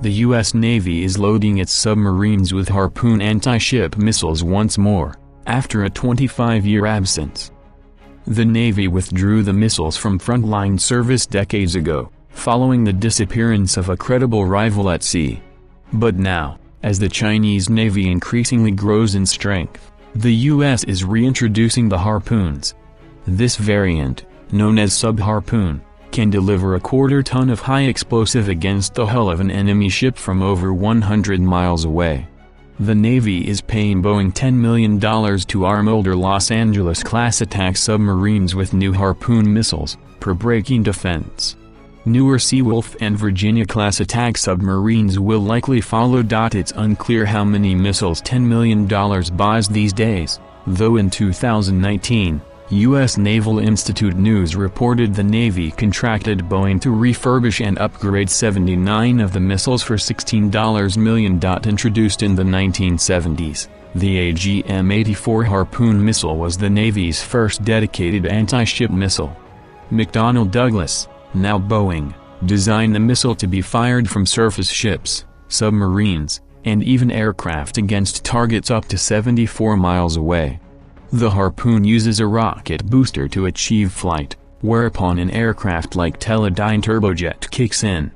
the U.S. Navy is loading its submarines with Harpoon anti-ship missiles once more, after a 25-year absence. The Navy withdrew the missiles from frontline service decades ago, following the disappearance of a credible rival at sea. But now, as the Chinese Navy increasingly grows in strength, the U.S. is reintroducing the Harpoons. This variant, known as Sub-Harpoon, can deliver a quarter-ton of high explosive against the hull of an enemy ship from over 100 miles away. The Navy is paying Boeing $10 million to arm older Los Angeles-class attack submarines with new Harpoon missiles, per breaking defense. Newer Seawolf and Virginia-class attack submarines will likely follow. It's unclear how many missiles $10 million buys these days, though in 2019, U.S. Naval Institute News reported the Navy contracted Boeing to refurbish and upgrade 79 of the missiles for $16 million. Introduced in the 1970s, the AGM-84 Harpoon missile was the Navy's first dedicated anti-ship missile. McDonnell Douglas, now Boeing, designed the missile to be fired from surface ships, submarines, and even aircraft against targets up to 74 miles away. The Harpoon uses a rocket booster to achieve flight, whereupon an aircraft like Teledyne turbojet kicks in.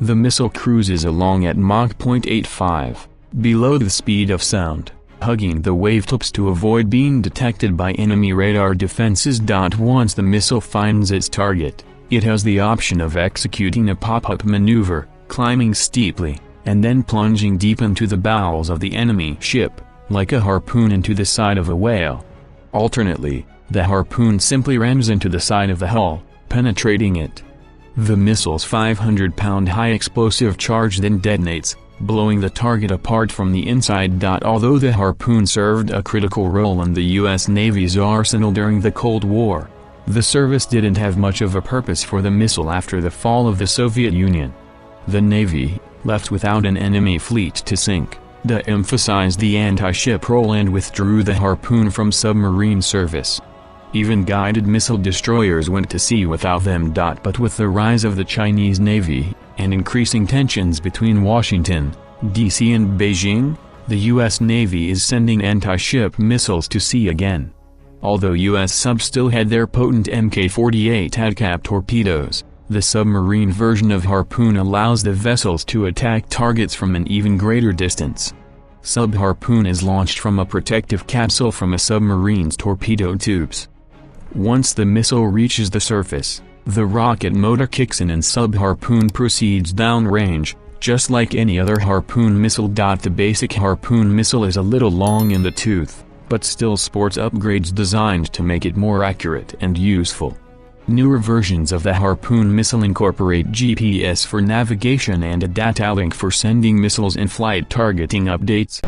The missile cruises along at Mach 0.85, below the speed of sound, hugging the wavetops to avoid being detected by enemy radar defenses. Once the missile finds its target, it has the option of executing a pop-up maneuver, climbing steeply, and then plunging deep into the bowels of the enemy ship, like a harpoon into the side of a whale. Alternately, the Harpoon simply rams into the side of the hull, penetrating it. The missile's 500-pound high-explosive charge then detonates, blowing the target apart from the inside. Although the Harpoon served a critical role in the U.S. Navy's arsenal during the Cold War, the service didn't have much of a purpose for the missile after the fall of the Soviet Union. The Navy, left without an enemy fleet to sink, de-emphasized the anti-ship role and withdrew the Harpoon from submarine service. Even guided missile destroyers went to sea without them. But with the rise of the Chinese Navy, and increasing tensions between Washington, D.C. and Beijing, the U.S. Navy is sending anti-ship missiles to sea again. Although U.S. subs still had their potent Mk-48 ADCAP torpedoes, the submarine version of Harpoon allows the vessels to attack targets from an even greater distance. Sub-Harpoon is launched from a protective capsule from a submarine's torpedo tubes. Once the missile reaches the surface, the rocket motor kicks in and Sub-Harpoon proceeds downrange, just like any other Harpoon missile. The basic Harpoon missile is a little long in the tooth, but still sports upgrades designed to make it more accurate and useful. Newer versions of the Harpoon missile incorporate GPS for navigation and a data link for sending missiles in flight targeting updates.